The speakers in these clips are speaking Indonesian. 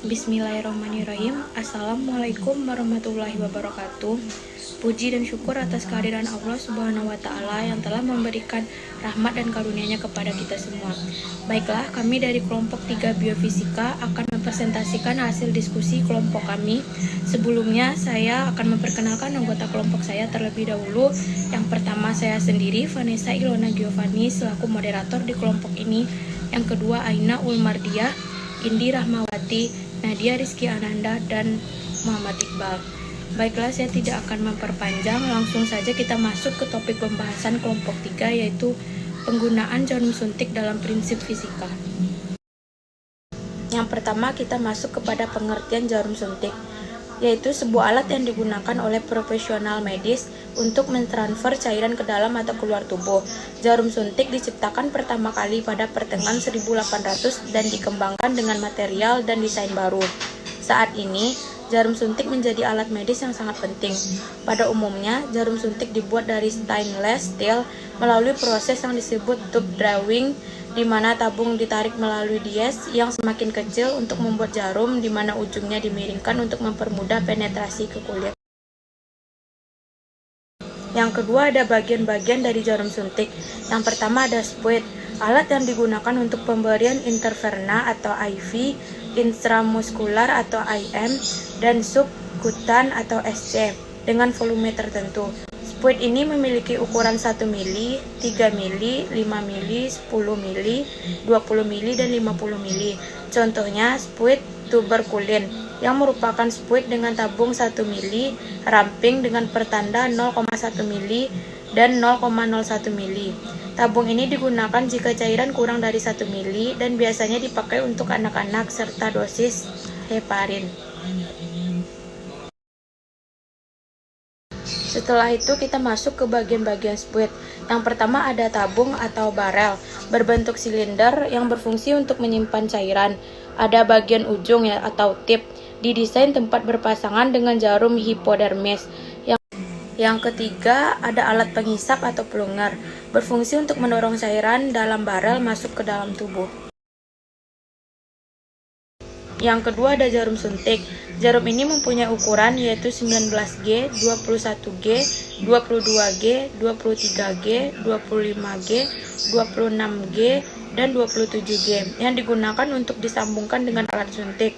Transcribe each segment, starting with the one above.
Bismillahirrahmanirrahim. Assalamualaikum warahmatullahi wabarakatuh. Puji dan syukur atas kehadiran Allah Subhanahu wa Ta'ala yang telah memberikan rahmat dan karunia-Nya kepada kita semua. Baiklah, kami dari kelompok 3 Biofisika akan mempresentasikan hasil diskusi kelompok kami. Sebelumnya, saya akan memperkenalkan anggota kelompok saya terlebih dahulu. Yang pertama, saya sendiri, Vanessa Ilona Giovanni, selaku moderator di kelompok ini. Yang kedua, Aina Ulmardiah, Indi Rahmawati, Nadia Rizky Ananda, dan Muhammad Iqbal. Baiklah, saya tidak akan memperpanjang, langsung saja kita masuk ke topik pembahasan kelompok 3, yaitu penggunaan jarum suntik dalam prinsip fisika. Yang pertama, kita masuk kepada pengertian jarum suntik, yaitu sebuah alat yang digunakan oleh profesional medis untuk mentransfer cairan ke dalam atau keluar tubuh. Jarum suntik diciptakan pertama kali pada pertengahan 1800 dan dikembangkan dengan material dan desain baru. Saat ini, jarum suntik menjadi alat medis yang sangat penting. Pada umumnya, jarum suntik dibuat dari stainless steel melalui proses yang disebut tube drawing, di mana tabung ditarik melalui dies yang semakin kecil untuk membuat jarum, di mana ujungnya dimiringkan untuk mempermudah penetrasi ke kulit. Yang kedua, ada bagian-bagian dari jarum suntik. Yang pertama ada spuit, alat yang digunakan untuk pemberian intervena atau IV, intramuskular atau IM, dan subkutan atau SC dengan volume tertentu. Spuit ini memiliki ukuran 1 mili, 3 mili, 5 mili, 10 mili, 20 mili, dan 50 mili. Contohnya spuit tuberkulin yang merupakan spuit dengan tabung 1 mili, ramping dengan pertanda 0,1 mili dan 0,01 mili. Tabung ini digunakan jika cairan kurang dari 1 mili dan biasanya dipakai untuk anak-anak serta dosis heparin. Setelah itu kita masuk ke bagian-bagian spuit. Yang pertama ada tabung atau barel, berbentuk silinder yang berfungsi untuk menyimpan cairan. Ada bagian ujung atau tip, didesain tempat berpasangan dengan jarum hipodermis. Yang ketiga ada alat penghisap atau plunger, berfungsi untuk mendorong cairan dalam barel masuk ke dalam tubuh. Yang kedua ada jarum suntik. Jarum ini mempunyai ukuran yaitu 19G, 21G, 22G, 23G, 25G, 26G, dan 27G yang digunakan untuk disambungkan dengan alat suntik.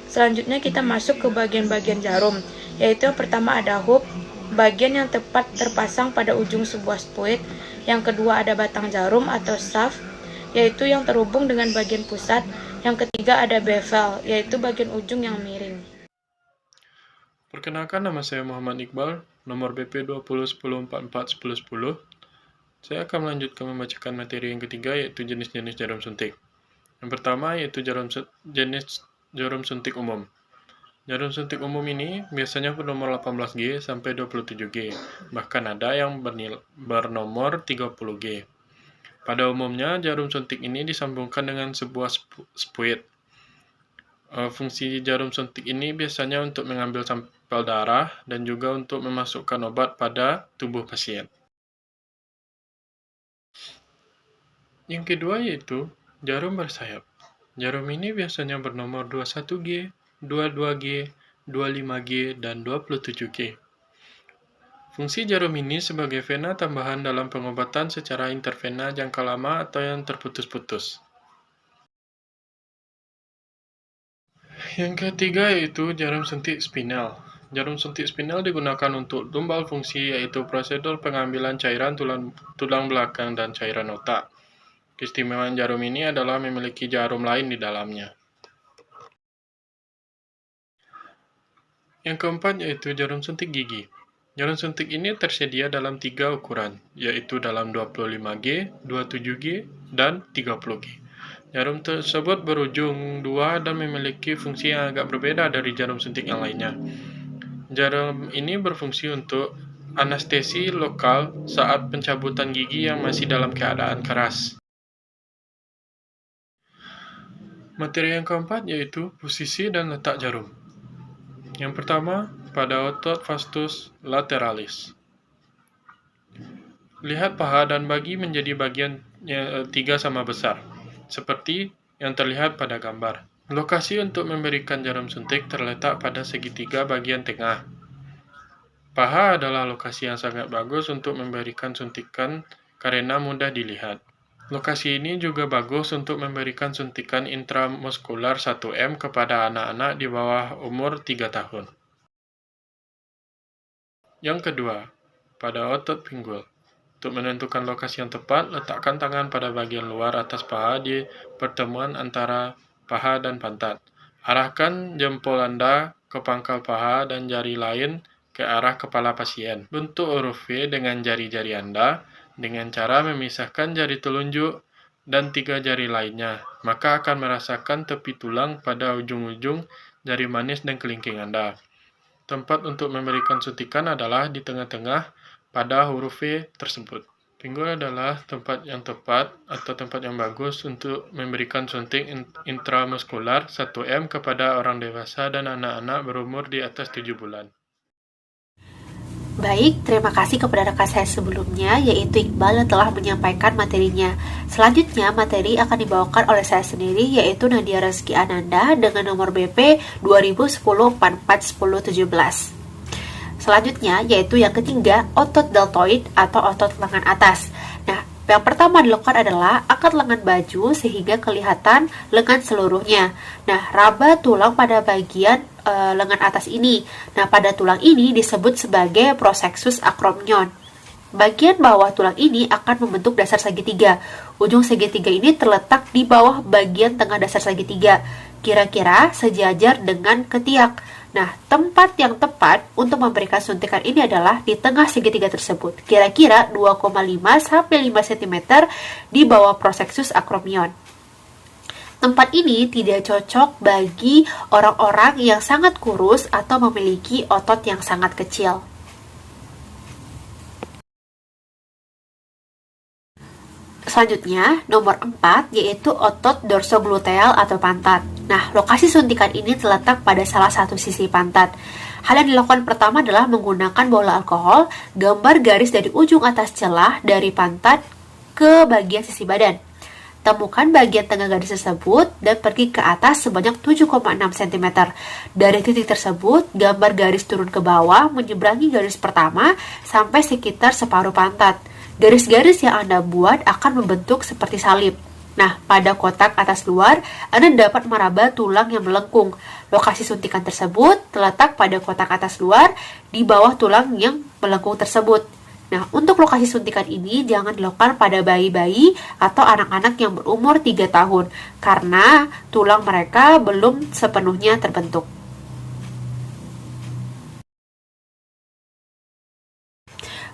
Selanjutnya kita masuk ke bagian-bagian jarum, yaitu yang pertama ada hook, bagian yang tepat terpasang pada ujung sebuah spuit. Yang kedua ada batang jarum atau shaft, yaitu yang terhubung dengan bagian pusat. Yang ketiga ada bevel, yaitu bagian ujung yang miring. Perkenalkan, nama saya Muhammad Iqbal, nomor BP 2010441010. Saya akan melanjutkan membacakan materi yang ketiga, yaitu jenis-jenis jarum suntik. Yang pertama yaitu jenis jarum suntik umum. Jarum suntik umum ini biasanya bernomor 18G sampai 27G, bahkan ada yang bernomor 30G. Pada umumnya, jarum suntik ini disambungkan dengan sebuah spuit. Fungsi jarum suntik ini biasanya untuk mengambil sampel darah dan juga untuk memasukkan obat pada tubuh pasien. Yang kedua yaitu jarum bersayap. Jarum ini biasanya bernomor 21G, 22G, 25G, dan 27G. Fungsi jarum ini sebagai vena tambahan dalam pengobatan secara intervena jangka lama atau yang terputus-putus. Yang ketiga yaitu jarum suntik spinal. Jarum suntik spinal digunakan untuk tumbal fungsi, yaitu prosedur pengambilan cairan tulang belakang dan cairan otak. Keistimewaan jarum ini adalah memiliki jarum lain di dalamnya. Yang keempat yaitu jarum suntik gigi. Jarum suntik ini tersedia dalam 3 ukuran, yaitu dalam 25G, 27G, dan 30G. Jarum tersebut berujung 2 dan memiliki fungsi yang agak berbeda dari jarum suntik yang lainnya. Jarum ini berfungsi untuk anestesi lokal saat pencabutan gigi yang masih dalam keadaan keras. Materi yang keempat yaitu posisi dan letak jarum. Yang pertama, pada otot vastus lateralis. Lihat paha dan bagi menjadi bagian 3 sama besar, seperti yang terlihat pada gambar. Lokasi untuk memberikan jarum suntik terletak pada segitiga bagian tengah. Paha adalah lokasi yang sangat bagus untuk memberikan suntikan karena mudah dilihat. Lokasi ini juga bagus untuk memberikan suntikan intramuskular 1M kepada anak-anak di bawah umur 3 tahun. Yang kedua, pada otot pinggul. Untuk menentukan lokasi yang tepat, letakkan tangan pada bagian luar atas paha di pertemuan antara paha dan pantat. Arahkan jempol Anda ke pangkal paha dan jari lain ke arah kepala pasien. Bentuk huruf V dengan jari-jari Anda dengan cara memisahkan jari telunjuk dan 3 jari lainnya, maka akan merasakan tepi tulang pada ujung-ujung jari manis dan kelingking Anda. Tempat untuk memberikan suntikan adalah di tengah-tengah pada huruf V tersebut. Pinggul adalah tempat yang tepat atau tempat yang bagus untuk memberikan suntik intramuskular 1M kepada orang dewasa dan anak-anak berumur di atas 7 bulan. Baik, terima kasih kepada rekan saya sebelumnya, yaitu Iqbal yang telah menyampaikan materinya. Selanjutnya, materi akan dibawakan oleh saya sendiri, yaitu Nadia Rezeki Ananda dengan nomor BP 2010-44-10-17. Selanjutnya, yaitu yang ketiga, otot deltoid atau otot lengan atas. Nah, yang pertama dilakukan adalah angkat lengan baju sehingga kelihatan lengan seluruhnya. Nah, raba tulang pada bagian lengan atas ini. Nah, pada tulang ini disebut sebagai proseksus acromion. Bagian bawah tulang ini akan membentuk dasar segitiga. Ujung segitiga ini terletak di bawah bagian tengah dasar segitiga, kira-kira sejajar dengan ketiak. Nah, tempat yang tepat untuk memberikan suntikan ini adalah di tengah segitiga tersebut, kira-kira 2,5-5 cm di bawah proseksus acromion. Tempat ini tidak cocok bagi orang-orang yang sangat kurus atau memiliki otot yang sangat kecil. Selanjutnya, nomor 4, yaitu otot dorsogluteal atau pantat. Nah, lokasi suntikan ini terletak pada salah satu sisi pantat. Hal yang dilakukan pertama adalah menggunakan bola alkohol, gambar garis dari ujung atas celah dari pantat ke bagian sisi badan. Temukan bagian tengah garis tersebut dan pergi ke atas sebanyak 7,6 cm. Dari titik tersebut, gambar garis turun ke bawah menyeberangi garis pertama sampai sekitar separuh pantat. Garis-garis yang Anda buat akan membentuk seperti salib. Nah, pada kotak atas luar, Anda dapat meraba tulang yang melengkung. Lokasi suntikan tersebut terletak pada kotak atas luar di bawah tulang yang melengkung tersebut. Nah, untuk lokasi suntikan ini jangan dilakukan pada bayi-bayi atau anak-anak yang berumur 3 tahun karena tulang mereka belum sepenuhnya terbentuk.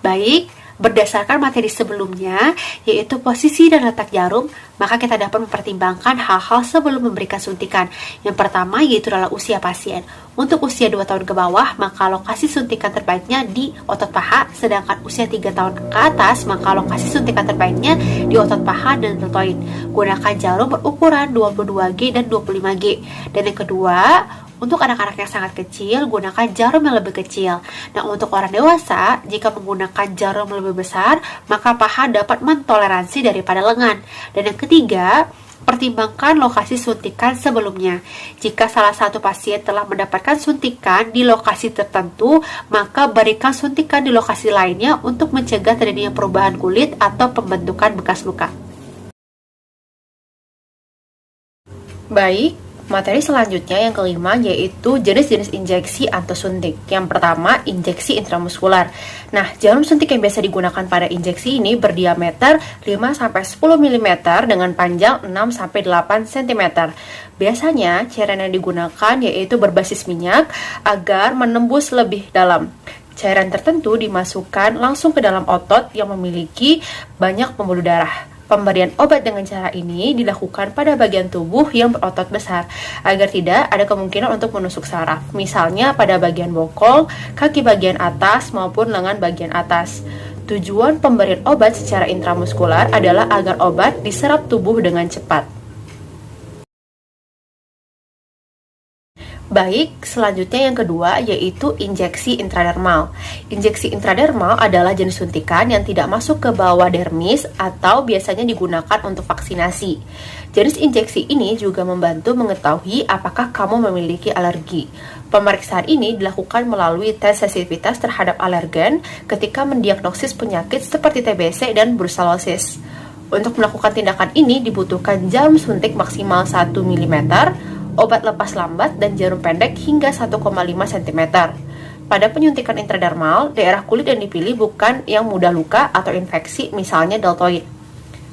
Baik, berdasarkan materi sebelumnya, yaitu posisi dan letak jarum, maka kita dapat mempertimbangkan hal-hal sebelum memberikan suntikan. Yang pertama yaitu adalah usia pasien. Untuk usia 2 tahun ke bawah, maka lokasi suntikan terbaiknya di otot paha, sedangkan usia 3 tahun ke atas, maka lokasi suntikan terbaiknya di otot paha dan deltoid. Gunakan jarum berukuran 22G dan 25G. Dan yang kedua, untuk anak-anak yang sangat kecil, gunakan jarum yang lebih kecil. Nah, untuk orang dewasa, jika menggunakan jarum lebih besar, maka paha dapat mentoleransi daripada lengan. Dan yang ketiga, pertimbangkan lokasi suntikan sebelumnya. Jika salah satu pasien telah mendapatkan suntikan di lokasi tertentu, maka berikan suntikan di lokasi lainnya untuk mencegah terjadinya perubahan kulit atau pembentukan bekas luka. Baik, materi selanjutnya yang kelima yaitu jenis-jenis injeksi atau suntik. Yang pertama, injeksi intramuskular. Nah, jarum suntik yang biasa digunakan pada injeksi ini berdiameter 5-10 mm dengan panjang 6-8 cm. Biasanya, cairan yang digunakan yaitu berbasis minyak agar menembus lebih dalam. Cairan tertentu dimasukkan langsung ke dalam otot yang memiliki banyak pembuluh darah. Pemberian obat dengan cara ini dilakukan pada bagian tubuh yang berotot besar, agar tidak ada kemungkinan untuk menusuk saraf, misalnya pada bagian bokol, kaki bagian atas, maupun lengan bagian atas. Tujuan pemberian obat secara intramuskular adalah agar obat diserap tubuh dengan cepat. Baik, selanjutnya yang kedua yaitu injeksi intradermal. Injeksi intradermal adalah jenis suntikan yang tidak masuk ke bawah dermis atau biasanya digunakan untuk vaksinasi. Jenis injeksi ini juga membantu mengetahui apakah kamu memiliki alergi. Pemeriksaan ini dilakukan melalui tes sensitivitas terhadap alergen ketika mendiagnosis penyakit seperti TBC dan brucellosis. Untuk melakukan tindakan ini dibutuhkan jarum suntik maksimal 1 mm, obat lepas lambat, dan jarum pendek hingga 1,5 cm. Pada penyuntikan intradermal, daerah kulit yang dipilih bukan yang mudah luka atau infeksi, misalnya deltoid.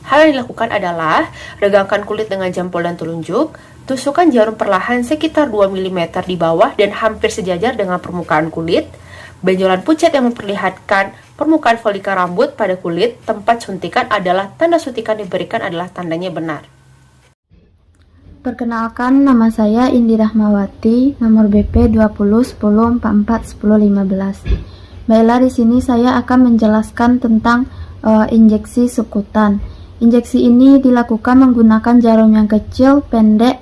Hal yang dilakukan adalah regangkan kulit dengan jempol dan telunjuk, tusukkan jarum perlahan sekitar 2 mm di bawah dan hampir sejajar dengan permukaan kulit. Benjolan pucat yang memperlihatkan permukaan folika rambut pada kulit tempat suntikan adalah tanda suntikan diberikan adalah tandanya benar. Perkenalkan, nama saya Indi Rahmawati, nomor BP 2010441015. Baiklah, di sini saya akan menjelaskan tentang injeksi subkutan. Injeksi ini dilakukan menggunakan jarum yang kecil, pendek,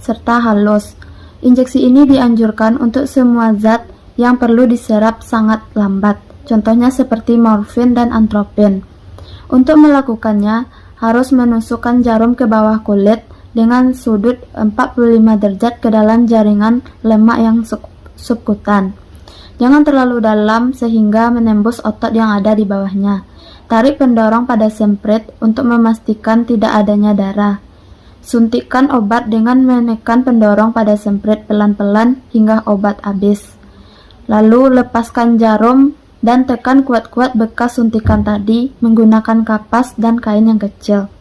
serta halus. Injeksi ini dianjurkan untuk semua zat yang perlu diserap sangat lambat, contohnya seperti morfin dan atropin. Untuk melakukannya, harus menusukkan jarum ke bawah kulit dengan sudut 45 derajat ke dalam jaringan lemak yang subkutan. Jangan terlalu dalam sehingga menembus otot yang ada di bawahnya. Tarik pendorong pada semprit untuk memastikan tidak adanya darah. Suntikkan obat dengan menekan pendorong pada semprit pelan-pelan hingga obat habis. Lalu lepaskan jarum dan tekan kuat-kuat bekas suntikan tadi menggunakan kapas dan kain yang kecil.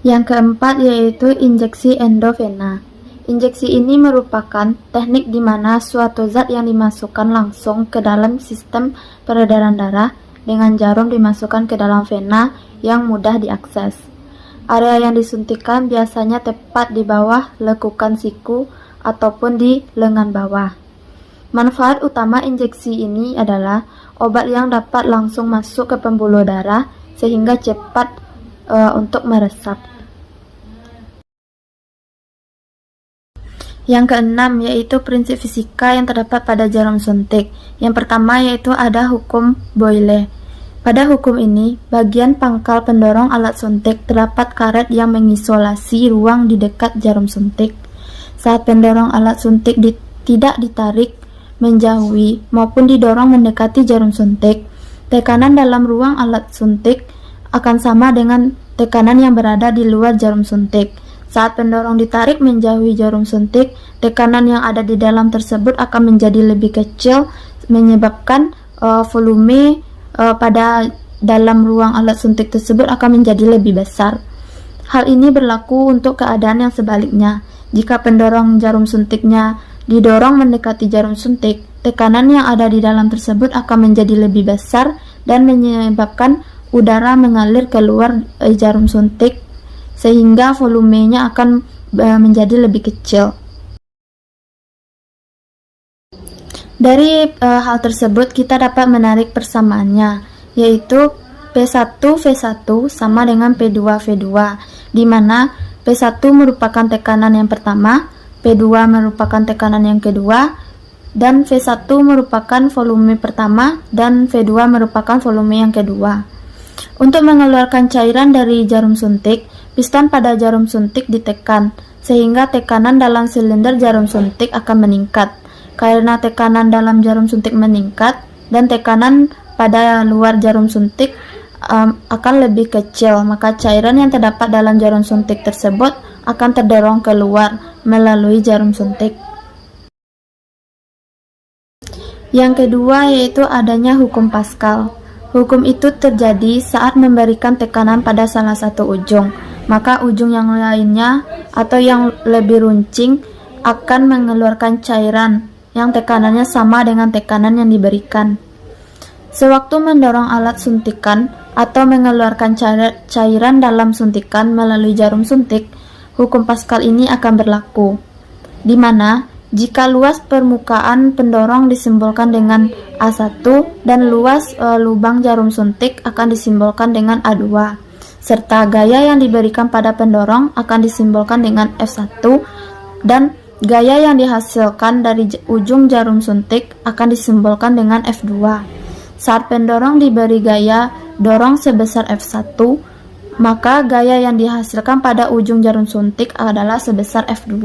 Yang keempat yaitu injeksi endovena. Injeksi ini merupakan teknik di mana suatu zat yang dimasukkan langsung ke dalam sistem peredaran darah dengan jarum dimasukkan ke dalam vena yang mudah diakses. Area yang disuntikan biasanya tepat di bawah lekukan siku ataupun di lengan bawah. Manfaat utama injeksi ini adalah obat yang dapat langsung masuk ke pembuluh darah sehingga cepat untuk meresap. Yang keenam yaitu prinsip fisika yang terdapat pada jarum suntik. Yang pertama yaitu ada hukum Boyle. Pada hukum ini, bagian pangkal pendorong alat suntik terdapat karet yang mengisolasi ruang di dekat jarum suntik. Saat pendorong alat suntik tidak ditarik menjauhi maupun didorong mendekati jarum suntik, tekanan dalam ruang alat suntik akan sama dengan tekanan yang berada di luar jarum suntik. Saat pendorong ditarik menjauhi jarum suntik, tekanan yang ada di dalam tersebut akan menjadi lebih kecil, menyebabkan volume pada dalam ruang alat suntik tersebut akan menjadi lebih besar. Hal ini berlaku untuk keadaan yang sebaliknya. Jika pendorong jarum suntiknya didorong mendekati jarum suntik, tekanan yang ada di dalam tersebut akan menjadi lebih besar dan menyebabkan udara mengalir keluar jarum suntik sehingga volumenya akan menjadi lebih kecil. Dari hal tersebut kita dapat menarik persamaannya, yaitu P1V1 sama dengan P2V2, di mana P1 merupakan tekanan yang pertama, P2 merupakan tekanan yang kedua, dan V1 merupakan volume pertama, dan V2 merupakan volume yang kedua. Untuk mengeluarkan cairan dari jarum suntik, piston pada jarum suntik ditekan, sehingga tekanan dalam silinder jarum suntik akan meningkat. Karena tekanan dalam jarum suntik meningkat dan tekanan pada luar jarum suntik akan lebih kecil, maka cairan yang terdapat dalam jarum suntik tersebut akan terdorong keluar melalui jarum suntik. Yang kedua yaitu adanya hukum Pascal. Hukum itu terjadi saat memberikan tekanan pada salah satu ujung, maka ujung yang lainnya atau yang lebih runcing akan mengeluarkan cairan yang tekanannya sama dengan tekanan yang diberikan. Sewaktu mendorong alat suntikan atau mengeluarkan cairan dalam suntikan melalui jarum suntik, hukum Pascal ini akan berlaku, di mana jika luas permukaan pendorong disimbolkan dengan A1 dan luas lubang jarum suntik akan disimbolkan dengan A2. serta gaya yang diberikan pada pendorong akan disimbolkan dengan F1 dan gaya yang dihasilkan dari ujung jarum suntik akan disimbolkan dengan F2. Saat pendorong diberi gaya dorong sebesar F1, maka gaya yang dihasilkan pada ujung jarum suntik adalah sebesar F2,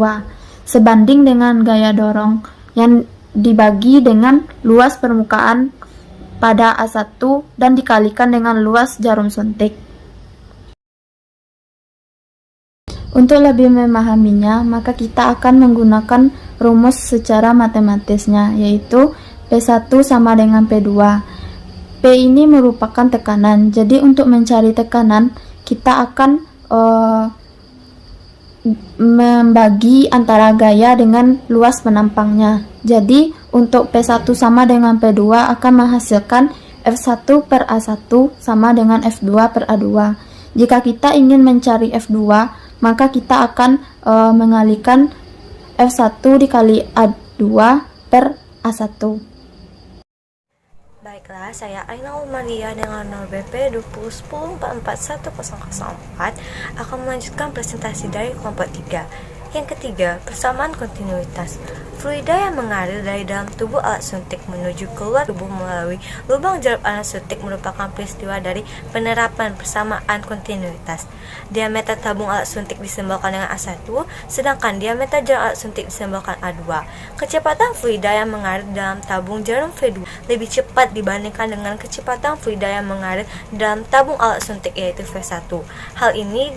sebanding dengan gaya dorong yang dibagi dengan luas permukaan pada A1 dan dikalikan dengan luas jarum suntik. Untuk lebih memahaminya, maka kita akan menggunakan rumus secara matematisnya, yaitu P1 sama dengan P2. P ini merupakan tekanan, jadi untuk mencari tekanan, kita akan membagi antara gaya dengan luas penampangnya. Jadi, untuk P1 sama dengan P2 akan menghasilkan F1 per A1 sama dengan F2 per A2. Jika kita ingin mencari F2, maka kita akan mengalihkan F1 dikali A2 per A1. Baiklah, saya Aina Umaria dengan nomor BP 2010441004 akan melanjutkan presentasi dari kelompok 3. Yang ketiga, persamaan kontinuitas. Fluida yang mengalir dari dalam tubuh alat suntik menuju keluar tubuh melalui lubang jarum alat suntik merupakan peristiwa dari penerapan persamaan kontinuitas. Diameter tabung alat suntik disimbolkan dengan A1, sedangkan diameter jarum alat suntik disimbolkan A2. Kecepatan fluida yang mengalir dalam tabung jarum V2 lebih cepat dibandingkan dengan kecepatan fluida yang mengalir dalam tabung alat suntik yaitu V1. Hal ini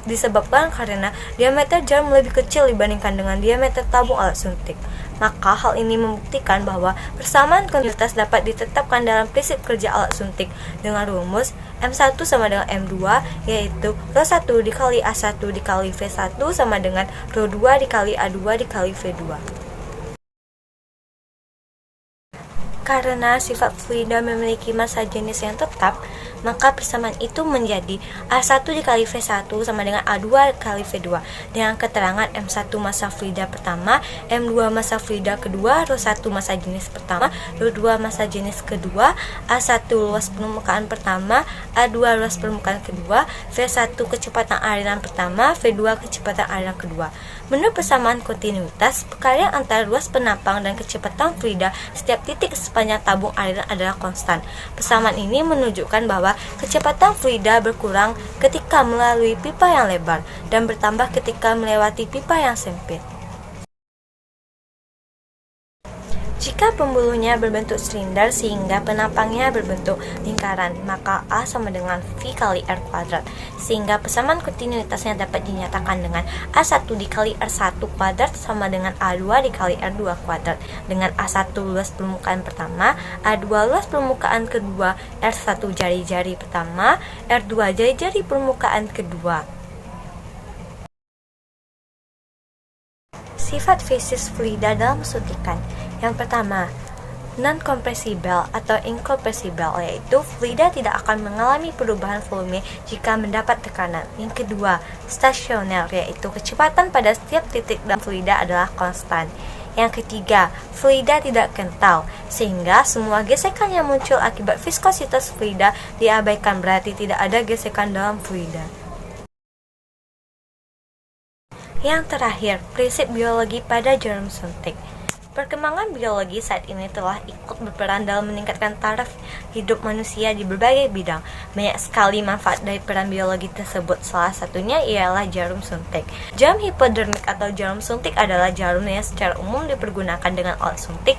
disebabkan karena diameter jarum lebih kecil dibandingkan dengan diameter tabung alat suntik. Maka hal ini membuktikan bahwa persamaan kontinuitas dapat ditetapkan dalam prinsip kerja alat suntik dengan rumus M1 sama dengan M2, yaitu Rho1 dikali A1 dikali V1 sama dengan Rho2 dikali A2 dikali V2. Karena sifat fluida memiliki massa jenis yang tetap, maka persamaan itu menjadi A1 dikali V1 sama dengan A2 kali V2 dengan keterangan M1 massa fluida pertama, M2 massa fluida kedua, Rho1 massa jenis pertama, Rho2 massa jenis kedua, A1 luas permukaan pertama, A2 luas permukaan kedua, V1 kecepatan aliran pertama, V2 kecepatan aliran kedua. Menurut persamaan kontinuitas, perkalian antara luas penampang dan kecepatan fluida setiap titik sepanjang tabung aliran adalah konstan. Persamaan ini menunjukkan bahwa kecepatan fluida berkurang ketika melalui pipa yang lebar dan bertambah ketika melewati pipa yang sempit. Jika pembuluhnya berbentuk silinder sehingga penampangnya berbentuk lingkaran, maka A sama dengan V kali R kuadrat, sehingga persamaan kontinuitasnya dapat dinyatakan dengan A1 dikali R1 kuadrat sama dengan A2 dikali R2 kuadrat, dengan A1 luas permukaan pertama, A2 luas permukaan kedua, R1 jari-jari pertama, R2 jari-jari permukaan kedua. Sifat fisis fluida dalam suntikan. Yang pertama, non-kompresibel atau incompressible, yaitu fluida tidak akan mengalami perubahan volume jika mendapat tekanan. Yang kedua, stasioner, yaitu kecepatan pada setiap titik dalam fluida adalah konstan. Yang ketiga, fluida tidak kental, sehingga semua gesekan yang muncul akibat viskositas fluida diabaikan, berarti tidak ada gesekan dalam fluida. Yang terakhir, prinsip biologi pada jarum suntik. Perkembangan biologi saat ini telah ikut berperan dalam meningkatkan taraf hidup manusia di berbagai bidang. Banyak sekali manfaat dari peran biologi tersebut, salah satunya ialah jarum suntik. Jarum hipodermik atau jarum suntik adalah jarum yang secara umum dipergunakan dengan alat suntik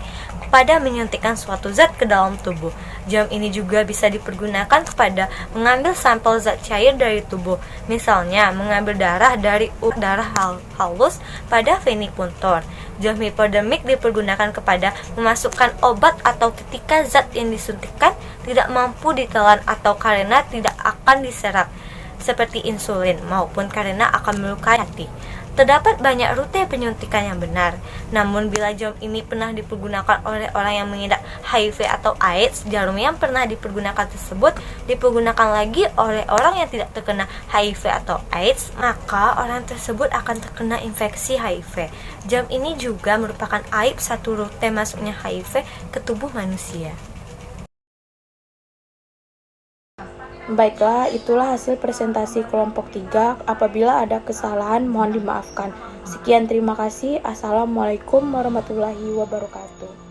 pada menyuntikkan suatu zat ke dalam tubuh. Jarum ini juga bisa dipergunakan kepada mengambil sampel zat cair dari tubuh, misalnya mengambil darah dari darah halus pada venipuntur. Jarum hipodermik dipergunakan kepada memasukkan obat atau ketika zat yang disuntikkan tidak mampu ditelan atau karena tidak akan diserap, seperti insulin, maupun karena akan melukai hati. Terdapat banyak rute penyuntikan yang benar, namun bila jarum ini pernah dipergunakan oleh orang yang mengidap HIV atau AIDS, jarum yang pernah dipergunakan tersebut dipergunakan lagi oleh orang yang tidak terkena HIV atau AIDS, maka orang tersebut akan terkena infeksi HIV. Jarum ini juga merupakan aib satu rute masuknya HIV ke tubuh manusia. Baiklah, itulah hasil presentasi kelompok 3. Apabila ada kesalahan, mohon dimaafkan. Sekian, terima kasih. Assalamualaikum warahmatullahi wabarakatuh.